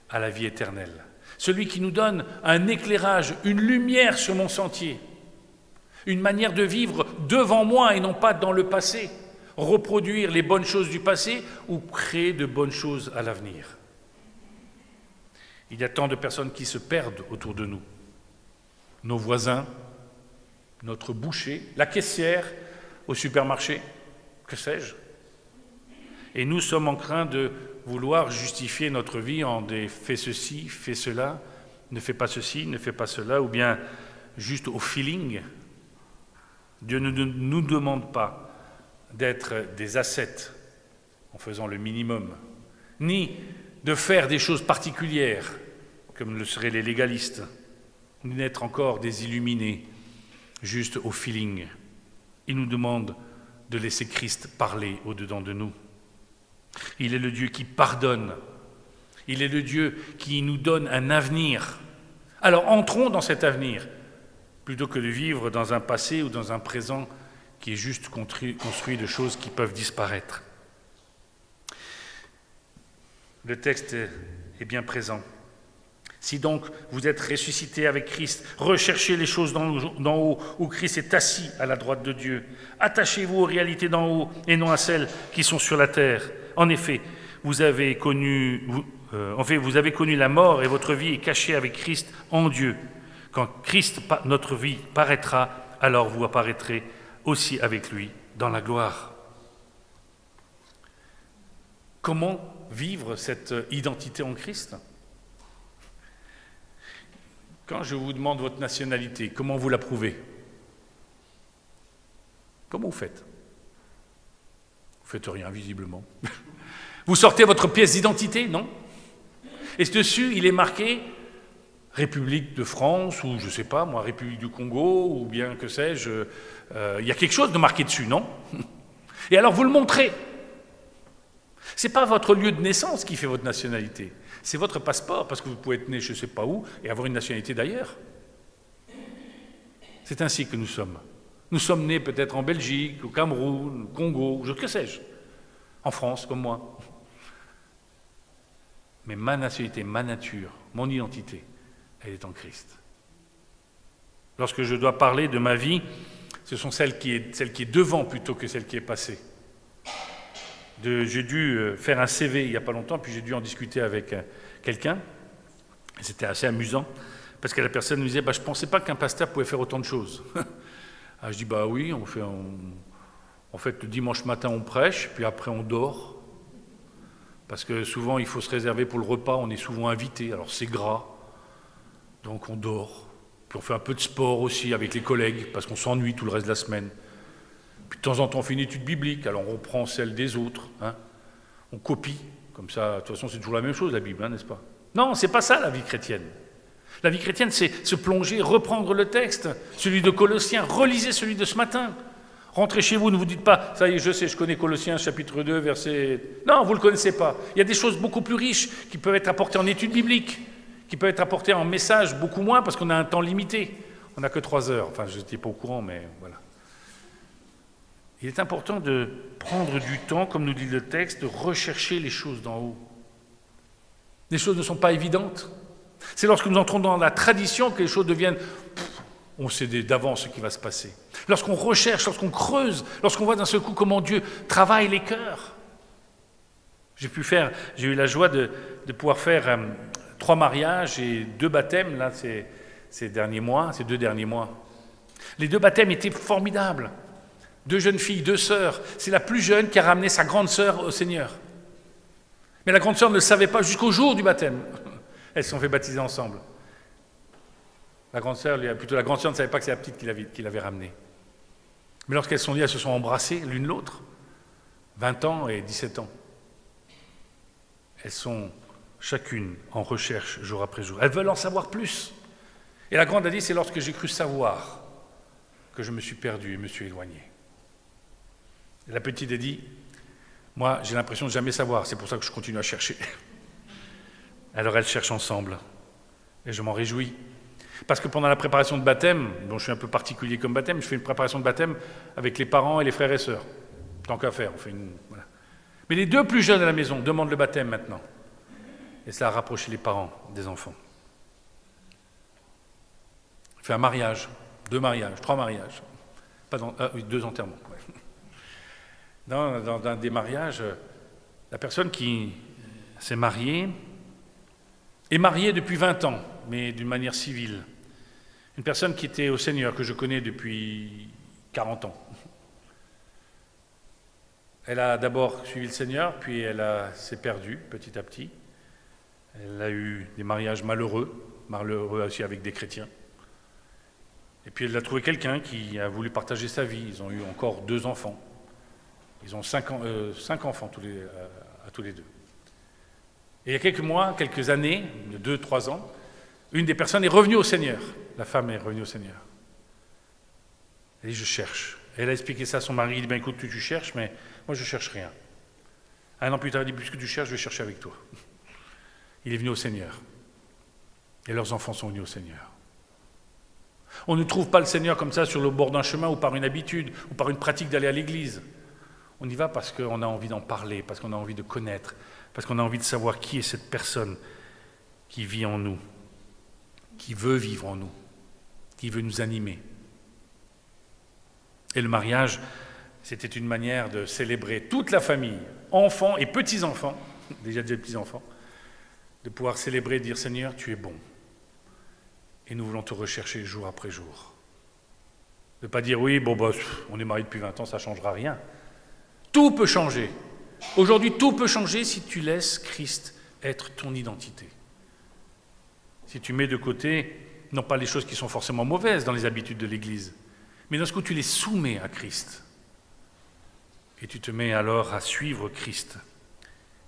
à la vie éternelle, celui qui nous donne un éclairage, une lumière sur mon sentier, une manière de vivre devant moi et non pas dans le passé, reproduire les bonnes choses du passé ou créer de bonnes choses à l'avenir. Il y a tant de personnes qui se perdent autour de nous, nos voisins, notre boucher, la caissière au supermarché, que sais-je. Et nous sommes en train de vouloir justifier notre vie en des « fais ceci, fais cela, ne fais pas ceci, ne fais pas cela », ou bien juste au feeling. Dieu ne nous demande pas d'être des ascètes en faisant le minimum, ni de faire des choses particulières, comme le seraient les légalistes, ni d'être encore des illuminés, juste au feeling. Il nous demande de laisser Christ parler au-dedans de nous. Il est le Dieu qui pardonne. Il est le Dieu qui nous donne un avenir. Alors entrons dans cet avenir, plutôt que de vivre dans un passé ou dans un présent qui est juste construit de choses qui peuvent disparaître. Le texte est bien présent. Si donc vous êtes ressuscités avec Christ, recherchez les choses d'en haut, où Christ est assis à la droite de Dieu. Attachez-vous aux réalités d'en haut et non à celles qui sont sur la terre. En effet, vous avez connu la mort et votre vie est cachée avec Christ en Dieu. Quand Christ, notre vie, paraîtra, alors vous apparaîtrez aussi avec lui dans la gloire. Comment vivre cette identité en Christ ? Quand je vous demande votre nationalité, comment vous la prouvez? Comment vous faites? Vous faites rien, visiblement. Vous sortez votre pièce d'identité, non? Et dessus, il est marqué République de France, ou je ne sais pas, moi, République du Congo, ou bien que sais-je. Il y a quelque chose de marqué dessus, non? Et alors vous le montrez. Ce n'est pas votre lieu de naissance qui fait votre nationalité. C'est votre passeport, parce que vous pouvez être né je ne sais pas où et avoir une nationalité d'ailleurs. C'est ainsi que nous sommes. Nous sommes nés peut-être en Belgique, au Cameroun, au Congo, que sais-je, en France comme moi. Mais ma nationalité, ma nature, mon identité, elle est en Christ. Lorsque je dois parler de ma vie, ce sont celle qui est devant plutôt que celle qui est passée. J'ai dû faire un CV il n'y a pas longtemps, puis j'ai dû en discuter avec quelqu'un. C'était assez amusant, parce que la personne me disait « je ne pensais pas qu'un pasteur pouvait faire autant de choses ». Je dis « oui, en fait, le dimanche matin, on prêche, puis après, on dort. Parce que souvent, il faut se réserver pour le repas, on est souvent invité, alors c'est gras, donc on dort. Puis on fait un peu de sport aussi avec les collègues, parce qu'on s'ennuie tout le reste de la semaine. Puis de temps en temps, on fait une étude biblique, alors on prend celle des autres, on copie, comme ça, de toute façon, c'est toujours la même chose, la Bible, n'est-ce pas? Non, c'est pas ça, la vie chrétienne. La vie chrétienne, c'est se plonger, reprendre le texte, celui de Colossiens, relisez celui de ce matin. Rentrez chez vous, ne vous dites pas, ça y est, je sais, je connais Colossiens, chapitre 2, verset... Non, vous ne le connaissez pas. Il y a des choses beaucoup plus riches qui peuvent être apportées en étude biblique, qui peuvent être apportées en message beaucoup moins, parce qu'on a un temps limité. On n'a que 3 heures. Enfin, je n'étais pas au courant, mais voilà. Il est important de prendre du temps, comme nous dit le texte, de rechercher les choses d'en haut. Les choses ne sont pas évidentes. C'est lorsque nous entrons dans la tradition que les choses deviennent... on sait d'avance ce qui va se passer. Lorsqu'on recherche, lorsqu'on creuse, lorsqu'on voit d'un seul coup comment Dieu travaille les cœurs. J'ai eu la joie de pouvoir faire 3 mariages et 2 baptêmes, là, ces 2 derniers mois. Les 2 baptêmes étaient formidables. 2 jeunes filles, 2 sœurs. C'est la plus jeune qui a ramené sa grande sœur au Seigneur. Mais la grande sœur ne le savait pas jusqu'au jour du baptême. Elles se sont fait baptiser ensemble. La grande sœur ne savait pas que c'est la petite qui l'avait ramenée. Mais lorsqu'elles sont liées, elles se sont embrassées l'une l'autre, 20 ans et 17 ans. Elles sont chacune en recherche jour après jour. Elles veulent en savoir plus. Et la grande a dit, c'est lorsque j'ai cru savoir que je me suis perdu et me suis éloigné. Et la petite a dit, moi j'ai l'impression de jamais savoir, c'est pour ça que je continue à chercher. Alors elles cherchent ensemble. Et je m'en réjouis. Parce que pendant la préparation de baptême, dont je suis un peu particulier comme baptême, je fais une préparation de baptême avec les parents et les frères et sœurs. Tant qu'à faire, on fait une... Voilà. Mais les deux plus jeunes à la maison demandent le baptême maintenant. Et cela a rapproché les parents des enfants. On fait un mariage, 2 mariages, 3 mariages. Oui, 2 enterrements. Ouais. Dans un des mariages, la personne qui s'est mariée est mariée depuis 20 ans, mais d'une manière civile. Une personne qui était au Seigneur, que je connais depuis 40 ans. Elle a d'abord suivi le Seigneur, puis elle s'est perdue petit à petit. Elle a eu des mariages malheureux aussi avec des chrétiens. Et puis elle a trouvé quelqu'un qui a voulu partager sa vie. Ils ont eu encore 2 enfants. Ils ont 5 enfants à tous les deux. Et il y a quelques mois, quelques années, 2-3 ans, une des personnes est revenue au Seigneur. La femme est revenue au Seigneur. Elle dit, je cherche. Elle a expliqué ça à son mari. Il dit, ben, écoute, tu cherches, mais moi je ne cherche rien. 1 an plus tard, il dit, puisque tu cherches, je vais chercher avec toi. Il est venu au Seigneur. Et leurs enfants sont venus au Seigneur. On ne trouve pas le Seigneur comme ça sur le bord d'un chemin ou par une habitude ou par une pratique d'aller à l'église. On y va parce qu'on a envie d'en parler, parce qu'on a envie de connaître, parce qu'on a envie de savoir qui est cette personne qui vit en nous, qui veut vivre en nous, qui veut nous animer. Et le mariage, c'était une manière de célébrer toute la famille, enfants et petits-enfants, déjà des petits-enfants, de pouvoir célébrer et dire « Seigneur, tu es bon, et nous voulons te rechercher jour après jour. » De ne pas dire « Oui, bon, bah, on est mariés depuis 20 ans, ça ne changera rien. » Tout peut changer. Aujourd'hui, tout peut changer si tu laisses Christ être ton identité. Si tu mets de côté, non pas les choses qui sont forcément mauvaises dans les habitudes de l'Église, mais dans ce coup, tu les soumets à Christ. Et tu te mets alors à suivre Christ,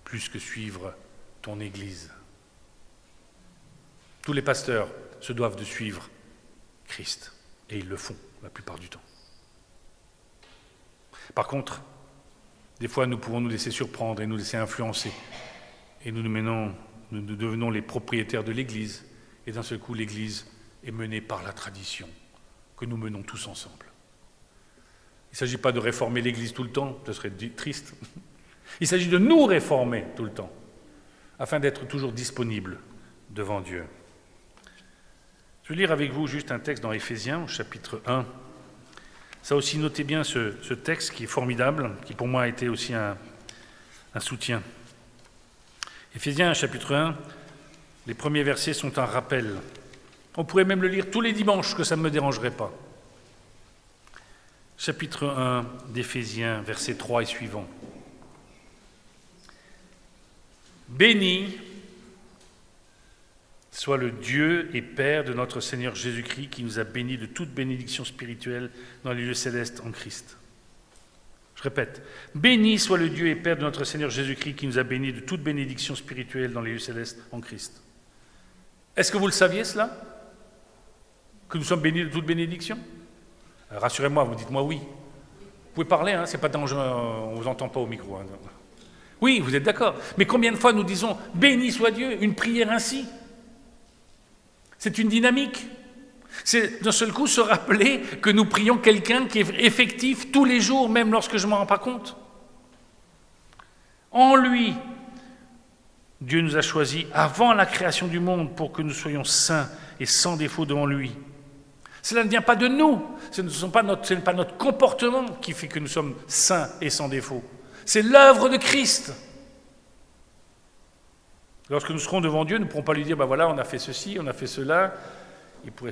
plus que suivre ton Église. Tous les pasteurs se doivent de suivre Christ, et ils le font la plupart du temps. Par contre, des fois, nous pouvons nous laisser surprendre et nous laisser influencer, et nous devenons les propriétaires de l'Église, et d'un seul coup, l'Église est menée par la tradition, que nous menons tous ensemble. Il ne s'agit pas de réformer l'Église tout le temps, ce serait triste. Il s'agit de nous réformer tout le temps, afin d'être toujours disponibles devant Dieu. Je vais lire avec vous juste un texte dans Éphésiens, chapitre 1. Ça aussi, notez bien ce texte qui est formidable, qui pour moi a été aussi un soutien. Éphésiens, chapitre 1, les premiers versets sont un rappel. On pourrait même le lire tous les dimanches, que ça ne me dérangerait pas. Chapitre 1 d'Éphésiens, versets 3 et suivants. Béni soit le Dieu et Père de notre Seigneur Jésus-Christ, qui nous a bénis de toute bénédiction spirituelle dans les lieux célestes en Christ. Je répète, béni soit le Dieu et Père de notre Seigneur Jésus-Christ, qui nous a bénis de toute bénédiction spirituelle dans les lieux célestes en Christ. Est-ce que vous le saviez, cela? Que nous sommes bénis de toute bénédiction? Rassurez-moi, vous dites-moi oui. Vous pouvez parler, hein, c'est pas dangereux, on ne vous entend pas au micro. Hein. Oui, vous êtes d'accord. Mais combien de fois nous disons « Béni soit Dieu », une prière ainsi? C'est une dynamique. C'est d'un seul coup se rappeler que nous prions quelqu'un qui est effectif tous les jours, même lorsque je ne m'en rends pas compte. En lui, Dieu nous a choisis avant la création du monde pour que nous soyons saints et sans défaut devant lui. Cela ne vient pas de nous, ce n'est pas notre comportement qui fait que nous sommes saints et sans défaut. C'est l'œuvre de Christ. Lorsque nous serons devant Dieu, nous ne pourrons pas lui dire, ben voilà, on a fait ceci, on a fait cela.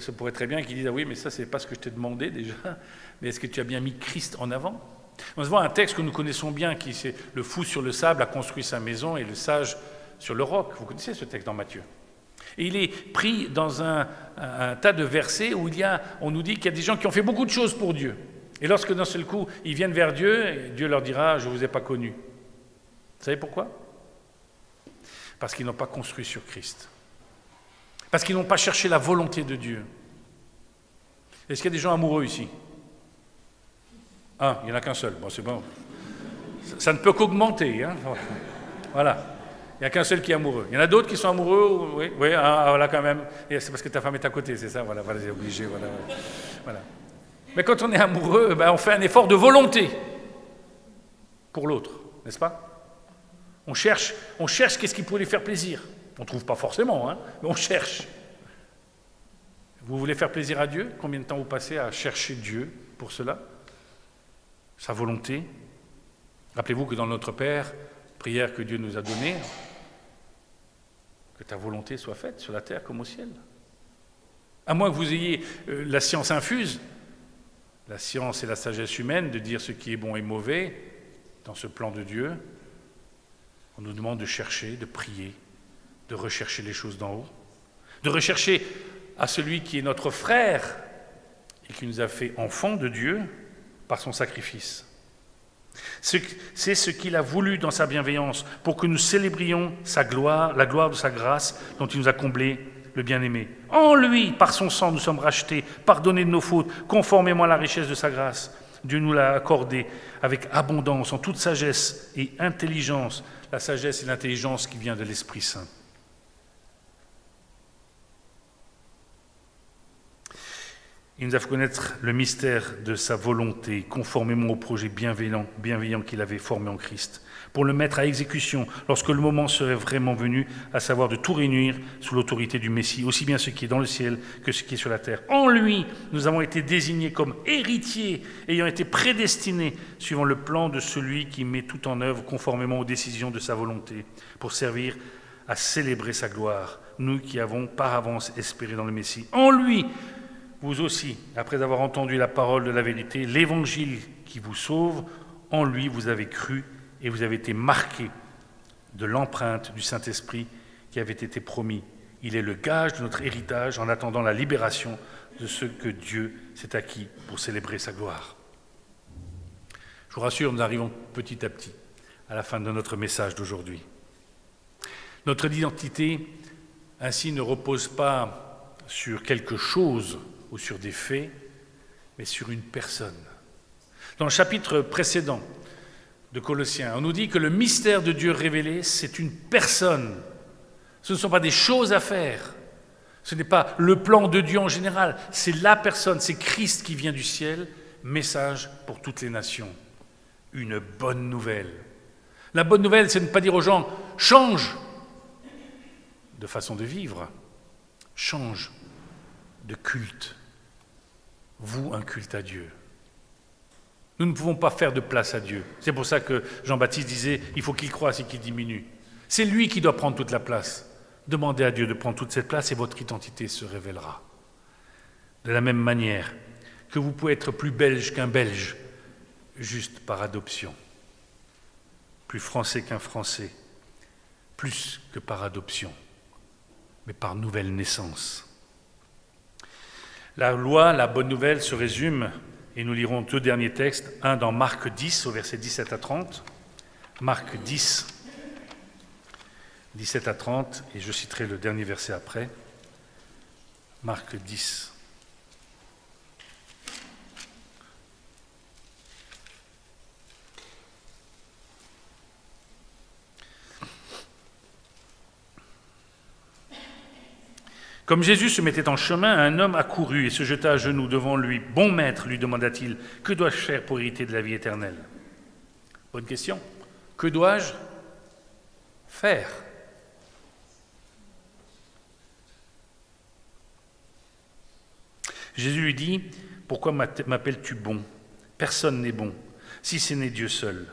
Ça pourrait très bien qu'il dise, ah oui, mais ça, c'est pas ce que je t'ai demandé déjà, mais est-ce que tu as bien mis Christ en avant? On se voit un texte que nous connaissons bien, qui c'est le fou sur le sable a construit sa maison et le sage sur le roc. Vous connaissez ce texte dans Matthieu. Et il est pris dans un tas de versets où on nous dit qu'il y a des gens qui ont fait beaucoup de choses pour Dieu. Et lorsque d'un seul coup, ils viennent vers Dieu, Dieu leur dira « Je ne vous ai pas connus ». Vous savez pourquoi? Parce qu'ils n'ont pas construit sur Christ. Parce qu'ils n'ont pas cherché la volonté de Dieu. Est-ce qu'il y a des gens amoureux ici? Il n'y en a qu'un seul. Bon, c'est bon. Ça ne peut qu'augmenter. Hein. Voilà. Il n'y a qu'un seul qui est amoureux. Il y en a d'autres qui sont amoureux? Oui, voilà quand même. Et c'est parce que ta femme est à côté, c'est ça? Voilà, c'est obligé. Voilà. Mais quand on est amoureux, on fait un effort de volonté pour l'autre, n'est-ce pas? On cherche qu'est-ce qui pourrait lui faire plaisir. On ne trouve pas forcément, hein, mais on cherche. Vous voulez faire plaisir à Dieu? Combien de temps vous passez à chercher Dieu pour cela? Sa volonté. Rappelez-vous que dans notre Père, prière que Dieu nous a donnée, que ta volonté soit faite sur la terre comme au ciel. À moins que vous ayez la science infuse, la science et la sagesse humaine, de dire ce qui est bon et mauvais dans ce plan de Dieu, on nous demande de chercher, de prier, de rechercher les choses d'en haut, de rechercher à celui qui est notre frère et qui nous a fait enfants de Dieu par son sacrifice. C'est ce qu'il a voulu dans sa bienveillance pour que nous célébrions sa gloire, la gloire de sa grâce dont il nous a comblé le bien-aimé. En lui, par son sang, nous sommes rachetés, pardonnés de nos fautes, conformément à la richesse de sa grâce. Dieu nous l'a accordé avec abondance, en toute sagesse et intelligence, la sagesse et l'intelligence qui vient de l'Esprit Saint. Il nous a fait connaître le mystère de sa volonté, conformément au projet bienveillant qu'il avait formé en Christ, pour le mettre à exécution lorsque le moment serait vraiment venu, à savoir de tout réunir sous l'autorité du Messie, aussi bien ce qui est dans le ciel que ce qui est sur la terre. En lui, nous avons été désignés comme héritiers, ayant été prédestinés, suivant le plan de celui qui met tout en œuvre conformément aux décisions de sa volonté, pour servir à célébrer sa gloire, nous qui avons par avance espéré dans le Messie. En lui, vous aussi, après avoir entendu la parole de la vérité, l'évangile qui vous sauve, en lui vous avez cru et vous avez été marqués de l'empreinte du Saint-Esprit qui avait été promis. Il est le gage de notre héritage en attendant la libération de ce que Dieu s'est acquis pour célébrer sa gloire. Je vous rassure, nous arrivons petit à petit à la fin de notre message d'aujourd'hui. Notre identité ainsi ne repose pas sur quelque chose ou sur des faits, mais sur une personne. Dans le chapitre précédent de Colossiens, on nous dit que le mystère de Dieu révélé, c'est une personne. Ce ne sont pas des choses à faire. Ce n'est pas le plan de Dieu en général. C'est la personne, c'est Christ qui vient du ciel. Message pour toutes les nations. Une bonne nouvelle. La bonne nouvelle, c'est de ne pas dire aux gens « change » de façon de vivre. Change de culte. Vous, un culte à Dieu. Nous ne pouvons pas faire de place à Dieu. C'est pour ça que Jean-Baptiste disait « il faut qu'il croisse et qu'il diminue ». C'est lui qui doit prendre toute la place. Demandez à Dieu de prendre toute cette place et votre identité se révélera. De la même manière que vous pouvez être plus belge qu'un Belge, juste par adoption. Plus français qu'un Français, plus que par adoption, mais par nouvelle naissance. La loi, la bonne nouvelle, se résume, et nous lirons deux derniers textes, un dans Marc 10, au verset 17 à 30, Marc 10, 17 à 30, et je citerai le dernier verset après, Marc 10. Comme Jésus se mettait en chemin, un homme accourut et se jeta à genoux devant lui. « Bon maître, lui demanda-t-il, que dois-je faire pour hériter de la vie éternelle ?» Bonne question. Que dois-je faire? Jésus lui dit, « Pourquoi m'appelles-tu bon? Personne n'est bon, si ce n'est Dieu seul.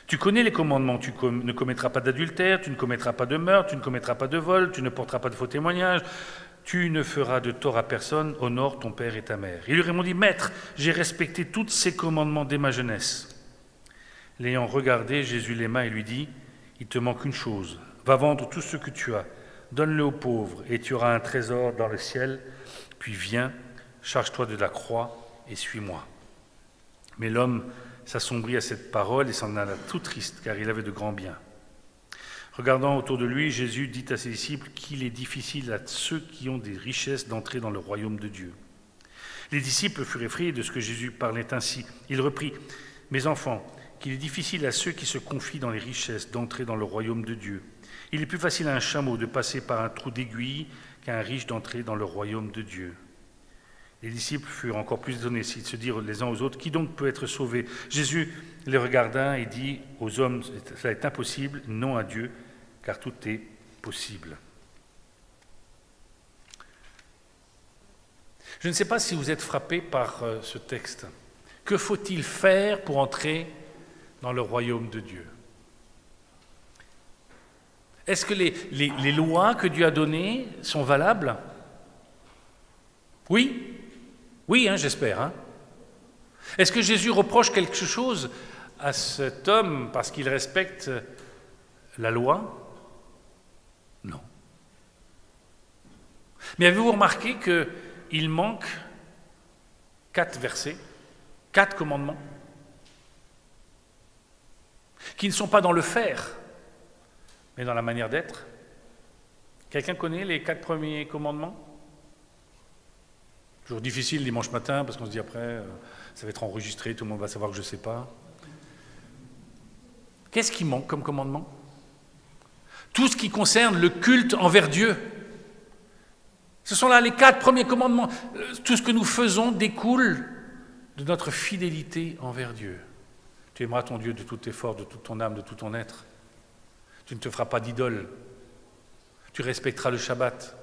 Tu connais les commandements, tu ne commettras pas d'adultère, tu ne commettras pas de meurtre, tu ne commettras pas de vol, tu ne porteras pas de faux témoignages, tu ne feras de tort à personne, honore ton père et ta mère. » Il lui répondit, « Maître, j'ai respecté tous ces commandements dès ma jeunesse. » L'ayant regardé, Jésus l'aima et lui dit, « Il te manque une chose, va vendre tout ce que tu as, donne-le aux pauvres et tu auras un trésor dans le ciel, puis viens, charge-toi de la croix et suis-moi. » Mais l'homme s'assombrit à cette parole et s'en alla tout triste, car il avait de grands biens. Regardant autour de lui, Jésus dit à ses disciples qu'il est difficile à ceux qui ont des richesses d'entrer dans le royaume de Dieu. Les disciples furent effrayés de ce que Jésus parlait ainsi. Il reprit, « Mes enfants, qu'il est difficile à ceux qui se confient dans les richesses d'entrer dans le royaume de Dieu. Il est plus facile à un chameau de passer par un trou d'aiguille qu'à un riche d'entrer dans le royaume de Dieu. » Les disciples furent encore plus étonnés, ils se dirent les uns aux autres, « Qui donc peut être sauvé ?» Jésus les regarda et dit aux hommes, « Cela est impossible, non à Dieu, car tout est possible. » Je ne sais pas si vous êtes frappés par ce texte. Que faut-il faire pour entrer dans le royaume de Dieu? Est-ce que les lois que Dieu a données sont valables? Oui. Oui, j'espère. Est-ce que Jésus reproche quelque chose à cet homme parce qu'il respecte la loi? Non. Mais avez-vous remarqué qu'il manque 4 versets, 4 commandements, qui ne sont pas dans le faire, mais dans la manière d'être? Quelqu'un connaît les 4 premiers commandements? Toujours difficile dimanche matin, parce qu'on se dit après, ça va être enregistré, tout le monde va savoir que je ne sais pas. Qu'est-ce qui manque comme commandement? Tout ce qui concerne le culte envers Dieu. Ce sont là les 4 premiers commandements. Tout ce que nous faisons découle de notre fidélité envers Dieu. Tu aimeras ton Dieu de tout tes forces, de toute ton âme, de tout ton être. Tu ne te feras pas d'idole. Tu respecteras le Shabbat,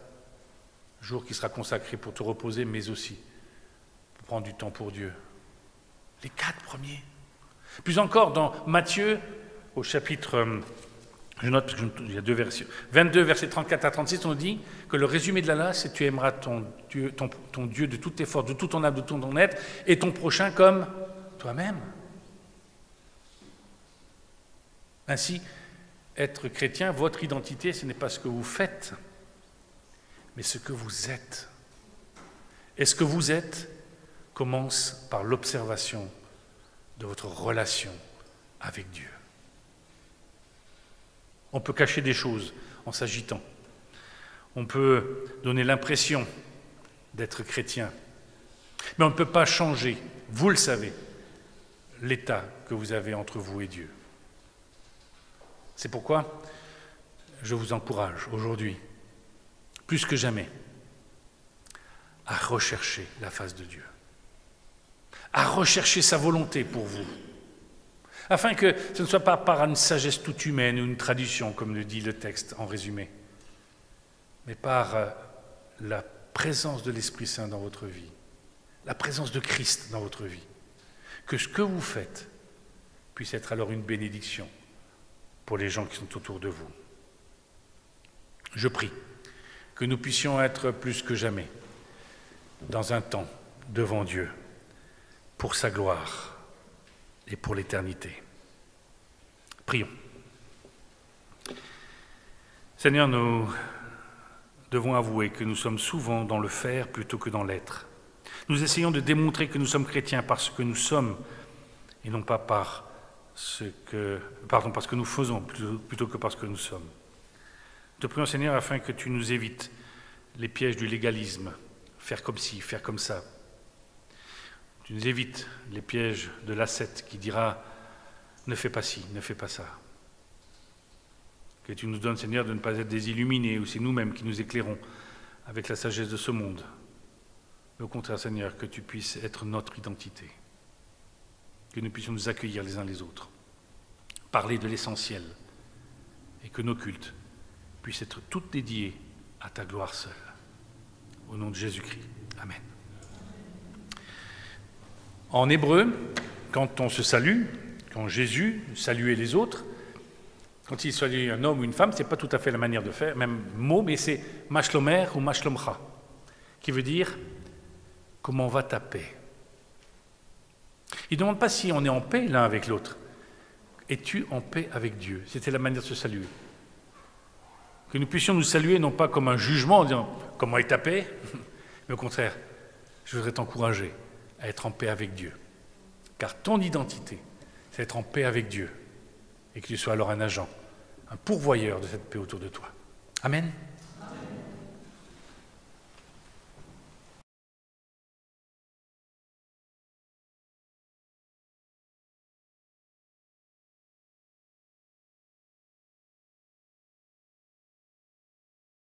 jour qui sera consacré pour te reposer, mais aussi pour prendre du temps pour Dieu. Les 4 premiers. Plus encore, dans Matthieu, au chapitre, je note parce qu'il y a 2 versions, 22, versets 34 à 36, on dit que le résumé de la loi, c'est « Tu aimeras ton Dieu de toutes tes forces, de tout ton âme, de tout ton être, et ton prochain comme toi-même. » Ainsi, être chrétien, votre identité, ce n'est pas ce que vous faites, mais ce que vous êtes. Et ce que vous êtes commence par l'observation de votre relation avec Dieu. On peut cacher des choses en s'agitant. On peut donner l'impression d'être chrétien. Mais on ne peut pas changer, vous le savez, l'état que vous avez entre vous et Dieu. C'est pourquoi je vous encourage aujourd'hui, plus que jamais, à rechercher la face de Dieu, à rechercher sa volonté pour vous, afin que ce ne soit pas par une sagesse toute humaine ou une tradition, comme le dit le texte en résumé, mais par la présence de l'Esprit Saint dans votre vie, la présence de Christ dans votre vie, que ce que vous faites puisse être alors une bénédiction pour les gens qui sont autour de vous. Je prie que nous puissions être plus que jamais dans un temps devant Dieu pour sa gloire et pour l'éternité. Prions. Seigneur, nous devons avouer que nous sommes souvent dans le faire plutôt que dans l'être. Nous essayons de démontrer que nous sommes chrétiens par ce que nous sommes et non pas par parce que nous faisons plutôt que parce que nous sommes. Te prions, Seigneur, afin que tu nous évites les pièges du légalisme, faire comme ci, faire comme ça. Tu nous évites les pièges de l'ascète qui dira « ne fais pas ci, ne fais pas ça ». Que tu nous donnes, Seigneur, de ne pas être des illuminés, ou c'est nous-mêmes qui nous éclairons avec la sagesse de ce monde. Mais au contraire, Seigneur, que tu puisses être notre identité. Que nous puissions nous accueillir les uns les autres, parler de l'essentiel, et que nos cultes puissent être toutes dédiés à ta gloire seule. Au nom de Jésus-Christ. Amen. En hébreu, quand on se salue, quand Jésus saluait les autres, quand il salue un homme ou une femme, ce n'est pas tout à fait la manière de faire, même mot, mais c'est « mashlomer » ou « mashlomcha », qui veut dire « comment va ta paix ». Il ne demande pas si on est en paix l'un avec l'autre. Es-tu en paix avec Dieu? C'était la manière de se saluer. Que nous puissions nous saluer non pas comme un jugement en disant « comment est ta paix ?» mais au contraire, je voudrais t'encourager à être en paix avec Dieu. Car ton identité, c'est être en paix avec Dieu et que tu sois alors un agent, un pourvoyeur de cette paix autour de toi. Amen.